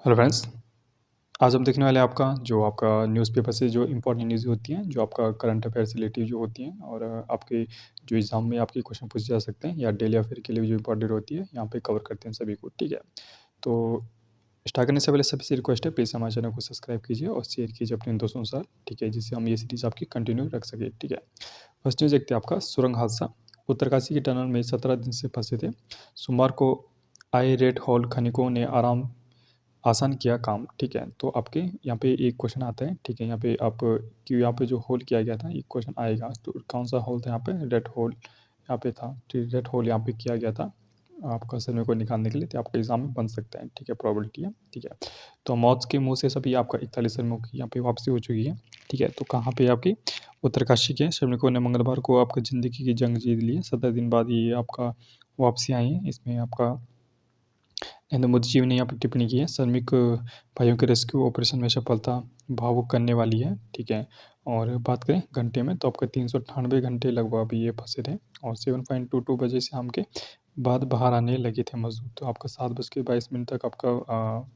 Hello friends. आज हम देखने वाले हैं आपका आपका न्यूज़पेपर से जो इम्पोर्टेंट न्यूज़ होती हैं, जो आपका करंट अफेयर से रिलेटेड जो होती हैं और आपके जो एग्ज़ाम में आपके क्वेश्चन पूछे जा सकते हैं या डेली अफेयर के लिए जो इम्पोर्टेंट होती है, यहाँ पे कवर करते हैं सभी को। ठीक है, तो स्टार्ट करने से पहले सबसे रिक्वेस्ट है, प्लीज़ हमारे चैनल को सब्सक्राइब कीजिए और शेयर कीजिए अपने दोस्तों के साथ। ठीक है, जिससे हम ये सीरीज़ आपकी कंटिन्यू रख सकें। ठीक है, फर्स्ट न्यूज़ देखते हैं आपका सुरंग हादसा। उत्तरकाशी के टनल में 17 दिन से फंसे थे। सोमवार को आए रेड हॉल खनिकों ने आसान किया काम। ठीक है, तो आपके यहाँ पे एक क्वेश्चन आता है। ठीक है, यहाँ पे आप कि यहाँ पे जो होल किया गया था, एक क्वेश्चन आएगा, तो कौन सा होल था यहाँ पे? रेड होल यहाँ पे था। ठीक, रेड होल यहाँ पे किया गया था आपका सर्वे को निकालने के लिए, तो आपका एग्जाम में बन सकता है। ठीक है, प्रोबेबिलिटी है। ठीक है, तो मौत के मुंह से सभी आपका 41 श्रमिकों की यहाँ पे वापसी हो चुकी है। ठीक है, तो कहाँ पे आपकी उत्तरकाशी के श्रमिकों ने मंगलवार को आपका ज़िंदगी की जंग जीत ली है। 17 दिन बाद ये आपका वापसी आई है। इसमें आपका नरेंद्र मोदी जी ने यहाँ पर टिप्पणी की है, श्रमिक भाइयों के रेस्क्यू ऑपरेशन में सफलता भावुक करने वाली है। ठीक है, और बात करें घंटे में, तो आपका 398 घंटे लगभग अभी ये फंसे थे और 7.22 बजे शाम के बाद बाहर आने लगे थे मजदूर। तो आपका 7:22 तक आपका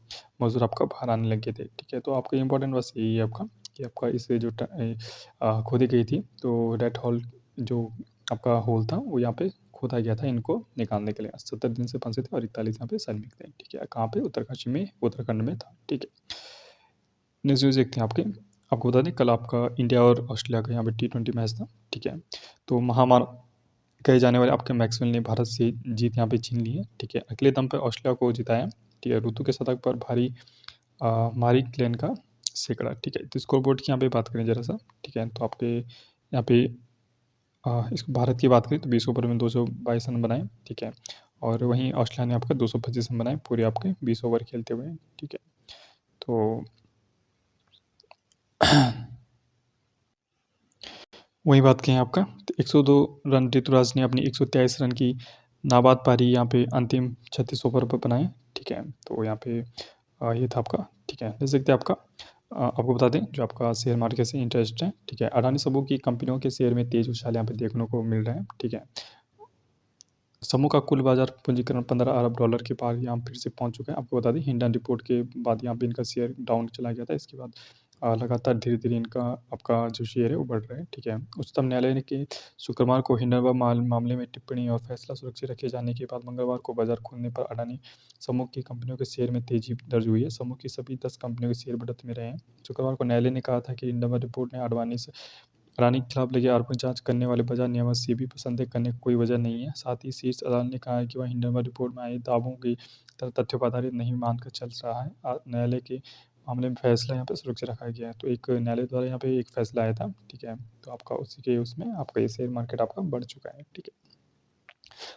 मजदूर आपका बाहर आने लगे थे। ठीक है, तो आपका इंपॉर्टेंट बस यही है आपका कि आपका इसे जो खोदी गई थी, तो रेड हॉल जो आपका होल था वो यहाँ पे खोदा गया था इनको निकालने के लिए। 70 दिन से फंसे थे और 41 यहाँ पे श्रमिक थे। ठीक है, कहाँ पे? उत्तरकाशी में, उत्तराखंड में था। ठीक है, नेक्स्ट न्यूज़ देखते हैं आपको बता दें, कल आपका इंडिया और ऑस्ट्रेलिया का यहाँ पे T20 मैच था। ठीक है, तो महामार कहे जाने वाले आपके मैक्सवेल ने भारत से जीत यहाँ पे छीन ली है। ठीक है, अगले दम पर ऑस्ट्रेलिया को जिताया। ठीक है, ऋतु के शतक पर भारी मारी क्लेन का सैकड़ा। ठीक है, तो स्कोर बोर्ड की यहाँ पे बात करें जरा सा। ठीक है, तो आपके यहाँ पे इस भारत की बात करें तो 20 ओवर में 222 रन बनाए। ठीक है, और वहीं ऑस्ट्रेलिया ने आपका 225 रन बनाए पूरे आपके 20 ओवर खेलते हुए। ठीक है, तो वही बात कहें आपका, तो 102 रन ऋतुराज ने अपनी 123 रन की नाबाद पारी यहाँ पे अंतिम 36 ओवर पर बनाए। ठीक है, तो यहाँ पे ये था आपका। ठीक है, देख सकते हैं आपको बता दें जो आपका शेयर मार्केट से इंटरेस्ट है। ठीक है, अडानी समूह की कंपनियों के शेयर में तेज उछाल यहाँ पे देखने को मिल रहा है। ठीक है, समूह का कुल बाजार पूंजीकरण 15 अरब डॉलर के पार यहाँ फिर से पहुंच चुका है। आपको बता दें हिंडन रिपोर्ट के बाद यहाँ पे इनका शेयर डाउन चला गया था। इसके बाद लगातार धीरे धीरे इनका आपका जो शेयर है वो बढ़ रहा है। ठीक है, उच्चतम न्यायालय ने के शुक्रवार को हिंडनबर्ग मामले में टिप्पणी और फैसला सुरक्षित रखे जाने के बाद मंगलवार को बाजार खुलने पर अडानी समूह की कंपनियों के शेयर में तेजी दर्ज हुई है। समूह की सभी 10 कंपनियों के शेयर बढ़त में रहे हैं। शुक्रवार को न्यायालय ने कहा था कि हिंडनबर्ग रिपोर्ट ने अडानी से अडानी के खिलाफ लगे आरोपों की जांच करने वाले बाजार नियामक सेबी पर संदेह करने की कोई वजह नहीं है। साथ ही शीर्ष अदालत ने कहा है कि वह हिंडनबर्ग रिपोर्ट में आए दावों की तरह तथ्यों पर आधारित नहीं मानकर चल रहा है। न्यायालय के मामले में फैसला यहाँ पे सुरक्षित रखा गया है। तो एक न्यायालय द्वारा यहाँ पे एक फैसला आया था। ठीक है, तो आपका उसी के उसमें आपका ये शेयर मार्केट आपका बढ़ चुका है। ठीक है,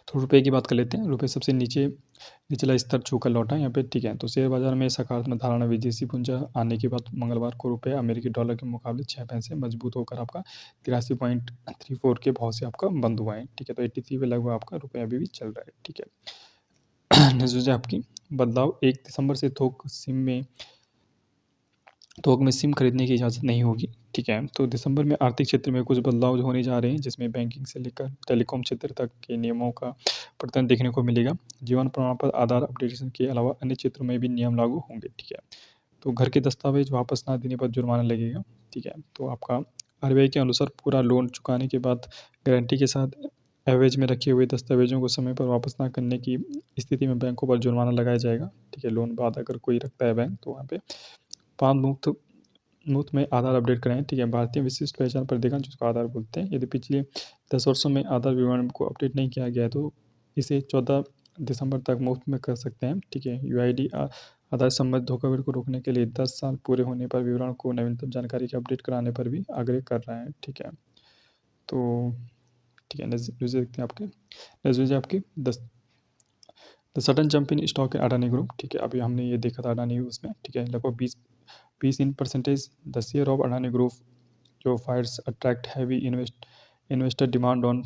तो रुपये की बात कर लेते हैं। रुपये सबसे निचला स्तर छूकर लौटा है यहाँ पे। ठीक है, तो शेयर बाजार में सकारात्मक धारणा विदेशी पूंजी आने के बाद मंगलवार को रुपये अमेरिकी डॉलर के मुकाबले 6 पैसे मजबूत होकर आपका 83.34 के भाव से आपका बंद हुआ है। ठीक है, तो 83 पे लगभग आपका रुपये अभी भी चल रहा है। ठीक है, नेक्स्ट आपकी बदलाव 1 दिसंबर से थोक में सिम खरीदने की इजाज़त नहीं होगी। ठीक है, तो दिसंबर में आर्थिक क्षेत्र में कुछ बदलाव होने जा रहे हैं, जिसमें बैंकिंग से लेकर टेलीकॉम क्षेत्र तक के नियमों का परिवर्तन देखने को मिलेगा। जीवन प्रमाण पत्र आधार अपडेशन के अलावा अन्य क्षेत्रों में भी नियम लागू होंगे। ठीक है, तो घर के दस्तावेज वापस ना देने पर जुर्माना लगेगा। ठीक है, तो आपका आरबीआई के अनुसार पूरा लोन चुकाने के बाद गारंटी के साथ एवरेज में रखे हुए दस्तावेजों को समय पर वापस ना करने की स्थिति में बैंकों पर जुर्माना लगाया जाएगा। ठीक है, लोन बाद अगर कोई रखता है बैंक, तो वहाँ पे पान मुफ्त में आधार अपडेट कराएं। ठीक है, भारतीय विशिष्ट पहचान प्राधिकरण जिसको आधार बोलते हैं, यदि पिछले 10 वर्षों में आधार विवरण को अपडेट नहीं किया गया है तो इसे 14 दिसंबर तक मुफ्त में कर सकते हैं। ठीक है, यूआईडी आधार संबंधित धोखाधड़ी को रोकने के लिए 10 साल पूरे होने पर विवरण को नवीनतम जानकारी के अपडेट कराने पर भी आग्रह कर रहा है। ठीक है, तो ठीक है, न्यूज़ देखते हैं आपके। न्यूज़ आपकी the sudden jump in stock Adani group. ठीक है, अभी हमने ये देखा था अडानी उसमें। ठीक है, लगभग 20 in percentage the share of Adani group जो fires attract heavy investor demand on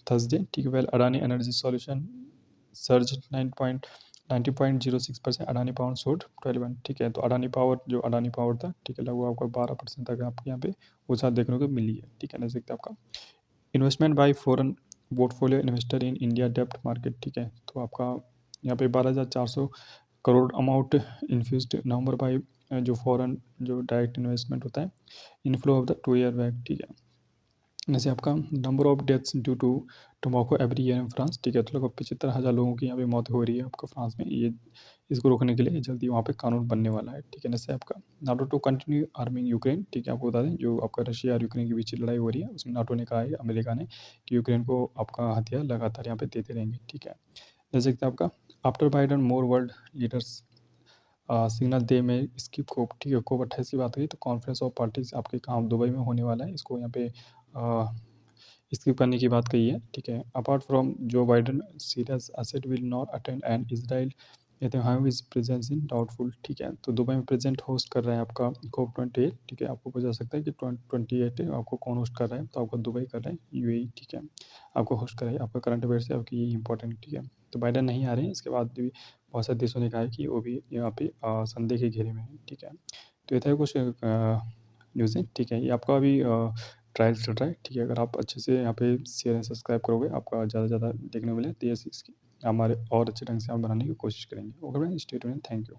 Thursday. ठीक है, well Adani energy solution surge 90.06%, Adani power soared 12। ठीक है, तो अडानी पावर था। ठीक है, लगभग आपका 12% तक आपके यहाँ पे उछाल देखने को मिली है। ठीक है, देख सकते हैं आपका investment by foreign portfolio investor in India डेप्ट मार्केट। ठीक है, तो आपका यहाँ पे 12,400 crore amount infused November by जो फॉरेन जो डायरेक्ट इन्वेस्टमेंट होता है inflow of the 2 year back, ठीक है। जैसे आपका number of deaths due to tobacco every year in France, ठीक है, तो लगभग 75,000 लोगों की यहाँ पे मौत हो रही है आपका फ्रांस में। ये इसको रोकने के लिए जल्दी वहाँ पे कानून बनने वाला है, ठीक है। जैसे आपका NATO to continue arming Ukraine, ठीक है, आपको बता दें जो आपका रशिया और यूक्रेन के बीच लड़ाई हो रही है उसमें नाटो ने कहा है, अमेरिका ने, कि यूक्रेन को आपका हथियार लगातार यहाँ पे देते रहेंगे, ठीक है। जैसे कि आपका आफ्टर बाइडन मोर वर्ल्ड लीडर्स सिग्नल दे में स्किप कोप, ठीक है, कोप 28 की बात करी तो कॉन्फ्रेंस ऑफ पार्टीज आपके काम दुबई में होने वाला है, इसको यहाँ पे स्किप करने की बात कही है, ठीक है। अपार्ट फ्रॉम जो Biden serious asset will not attend and Israel Netanyahu is presence in doubtful, ठीक है। तो दुबई में प्रेजेंट होस्ट कर रहा है आपका कोप 28, ठीक है। आपको पूछा सकता है कि 28 आपको कौन होस्ट कर रहा है, तो आपको दुबई कर रहा है, यूएई, ठीक है, आपको होस्ट कर रहा है। आपका करंट अफेयर से आपकी ये इंपॉर्टेंट, ठीक है। तो बाइडन नहीं आ रहे हैं, इसके बाद भी बहुत सारे देशों ने कहा है कि वो भी यहाँ पे संदेह के घेरे में है, ठीक है। तो ये था कुछ न्यूज़ है, ठीक है। ये आपका अभी ट्रायल चल रहा है, ठीक है। अगर आप अच्छे से यहाँ पे शेयर एंड सब्सक्राइब करोगे आपका ज़्यादा से ज़्यादा देखने को मिले तो ये इसकी हमारे और अच्छे ढंग से हम बनाने की कोशिश करेंगे। Okay friends, stay tuned, thank you.